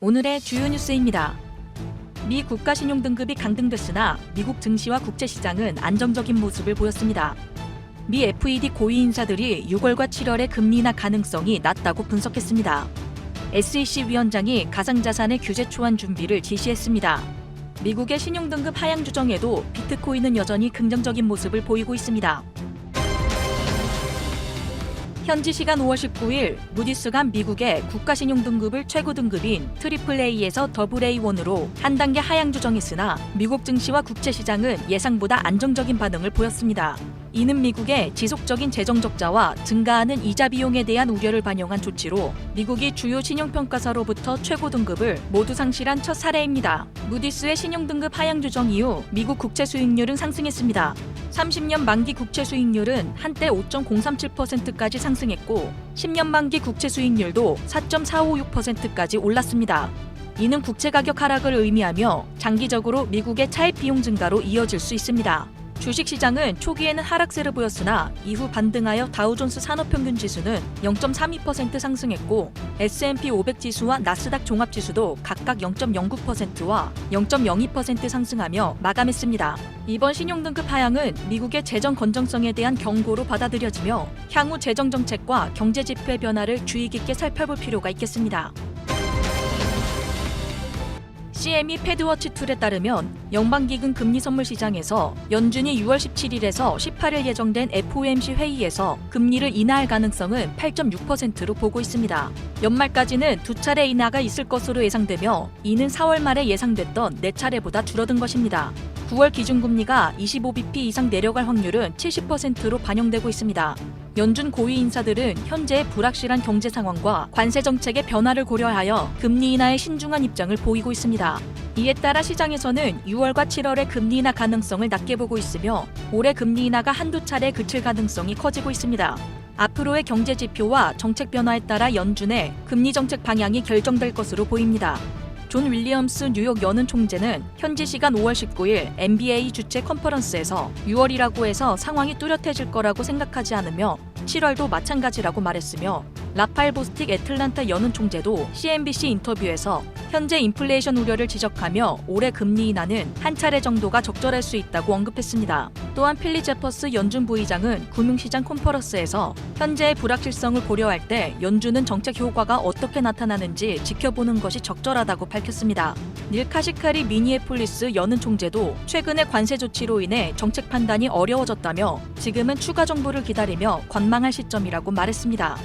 오늘의 주요 뉴스입니다. 미 국가신용등급이 강등됐으나 미국 증시와 국제시장은 안정적인 모습을 보였습니다. 미 FED 고위 인사들이 6월과 7월의 금리 인하 가능성이 낮다고 분석했습니다. SEC 위원장이 가상자산의 규제 초안 준비를 지시했습니다. 미국의 신용등급 하향 조정에도 비트코인은 여전히 긍정적인 모습을 보이고 있습니다. 현지 시간 5월 19일 무디스가 미국의 국가신용등급을 최고 등급인 AAA에서 AA1으로 한 단계 하향 조정했으나 미국 증시와 국채시장은 예상보다 안정적인 반응을 보였습니다. 이는 미국의 지속적인 재정 적자와 증가하는 이자 비용에 대한 우려를 반영한 조치로 미국이 주요 신용평가사로부터 최고 등급을 모두 상실한 첫 사례입니다. 무디스의 신용등급 하향 조정 이후 미국 국채 수익률은 상승했습니다. 30년 만기 국채 수익률은 한때 5.037%까지 상승했고 10년 만기 국채 수익률도 4.456%까지 올랐습니다. 이는 국채 가격 하락을 의미하며 장기적으로 미국의 차입 비용 증가로 이어질 수 있습니다. 주식시장은 초기에는 하락세를 보였으나 이후 반등하여 다우존스 산업평균 지수는 0.32% 상승했고 S&P 500 지수와 나스닥 종합지수도 각각 0.09%와 0.02% 상승하며 마감했습니다. 이번 신용등급 하향은 미국의 재정 건전성에 대한 경고로 받아들여지며 향후 재정정책과 경제지표의 변화를 주의 깊게 살펴볼 필요가 있겠습니다. CME 패드워치 툴에 따르면 연방기금 금리 선물 시장에서 연준이 6월 17일에서 18일 예정된 FOMC 회의에서 금리를 인하할 가능성은 8.6%로 보고 있습니다. 연말까지는 두 차례 인하가 있을 것으로 예상되며 이는 4월 말에 예상됐던 4차례보다 줄어든 것입니다. 9월 기준금리가 25bp 이상 내려갈 확률은 70%로 반영되고 있습니다. 연준 고위 인사들은 현재의 불확실한 경제 상황과 관세 정책의 변화를 고려하여 금리 인하에 신중한 입장을 보이고 있습니다. 이에 따라 시장에서는 6월과 7월의 금리 인하 가능성을 낮게 보고 있으며 올해 금리 인하가 한두 차례 그칠 가능성이 커지고 있습니다. 앞으로의 경제 지표와 정책 변화에 따라 연준의 금리 정책 방향이 결정될 것으로 보입니다. 존 윌리엄스 뉴욕 연은 총재는 현지 시간 5월 19일 NBA 주최 컨퍼런스에서 6월이라고 해서 상황이 뚜렷해질 거라고 생각하지 않으며 7월도 마찬가지라고 말했으며 라파엘 보스틱 애틀란타 연은 총재도 CNBC 인터뷰에서 현재 인플레이션 우려를 지적하며 올해 금리 인하는 한 차례 정도가 적절할 수 있다고 언급했습니다. 또한 필리 제퍼스 연준 부의장은 금융시장 컨퍼런스에서 현재의 불확실성을 고려할 때 연준은 정책 효과가 어떻게 나타나는지 지켜보는 것이 적절하다고 밝혔습니다. 닐 카시카리 미니애폴리스 연은 총재도 최근의 관세 조치로 인해 정책 판단이 어려워졌다며 지금은 추가 정보를 기다리며 관망할 시점이라고 말했습니다.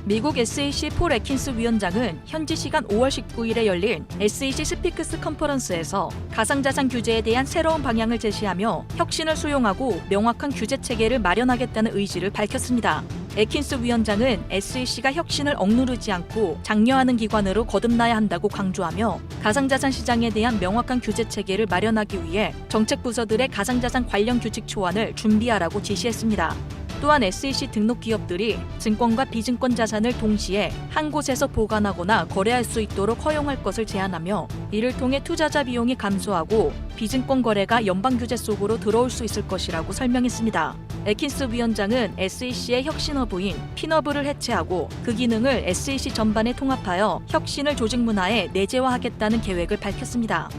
미국 SEC 폴 애킨스 위원장은 현지 시간 5월 19일에 열린 SEC 스피크스 컨퍼런스에서 가상자산 규제에 대한 새로운 방향을 제시하며 혁신을 수용하고 명확한 규제 체계를 마련하겠다는 의지를 밝혔습니다. 애킨스 위원장은 SEC가 혁신을 억누르지 않고 장려하는 기관으로 거듭나야 한다고 강조하며 가상자산 시장에 대한 명확한 규제 체계를 마련하기 위해 정책 부서들의 가상자산 관련 규칙 초안을 준비하라고 지시했습니다. 또한 SEC 등록 기업들이 증권과 비증권 자산을 동시에 한 곳에서 보관하거나 거래할 수 있도록 허용할 것을 제안하며 이를 통해 투자자 비용이 감소하고 비증권 거래가 연방 규제 속으로 들어올 수 있을 것이라고 설명했습니다. 애킨스 위원장은 SEC의 혁신 허브인 핀허브를 해체하고 그 기능을 SEC 전반에 통합하여 혁신을 조직 문화에 내재화하겠다는 계획을 밝혔습니다.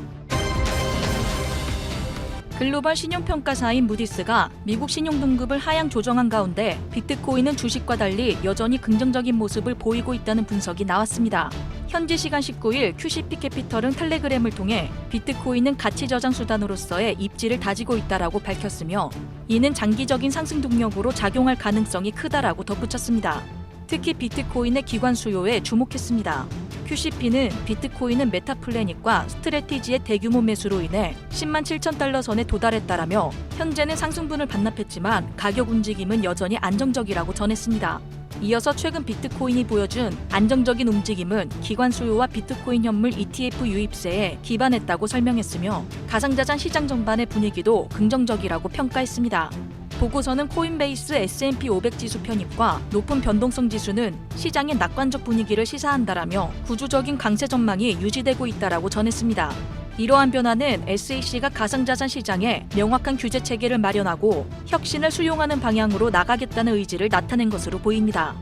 글로벌 신용평가사인 무디스가 미국 신용등급을 하향 조정한 가운데 비트코인은 주식과 달리 여전히 긍정적인 모습을 보이고 있다는 분석이 나왔습니다. 현지 시간 19일 QCP 캐피털은 텔레그램을 통해 비트코인은 가치 저장 수단으로서의 입지를 다지고 있다라고 밝혔으며 이는 장기적인 상승 동력으로 작용할 가능성이 크다라고 덧붙였습니다. 특히 비트코인의 기관 수요에 주목했습니다. QCP는 비트코인은 메타플래닛과 스트래티지의 대규모 매수로 인해 10만 7천 달러 선에 도달했다라며 현재는 상승분을 반납했지만 가격 움직임은 여전히 안정적이라고 전했습니다. 이어서 최근 비트코인이 보여준 안정적인 움직임은 기관 수요와 비트코인 현물 ETF 유입세에 기반했다고 설명했으며 가상자산 시장 전반의 분위기도 긍정적이라고 평가했습니다. 보고서는 코인베이스 S&P 500 지수 편입과 높은 변동성 지수는 시장의 낙관적 분위기를 시사한다라며 구조적인 강세 전망이 유지되고 있다라고 전했습니다. 이러한 변화는 SEC가 가상자산 시장에 명확한 규제 체계를 마련하고 혁신을 수용하는 방향으로 나가겠다는 의지를 나타낸 것으로 보입니다.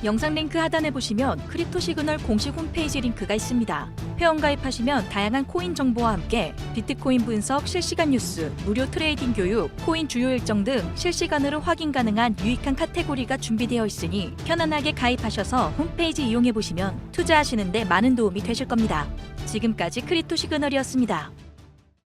영상 링크 하단에 보시면 크립토 시그널 공식 홈페이지 링크가 있습니다. 회원가입하시면 다양한 코인 정보와 함께 비트코인 분석, 실시간 뉴스, 무료 트레이딩 교육, 코인 주요 일정 등 실시간으로 확인 가능한 유익한 카테고리가 준비되어 있으니 편안하게 가입하셔서 홈페이지 이용해 보시면 투자하시는 데 많은 도움이 되실 겁니다. 지금까지 크립토 시그널이었습니다.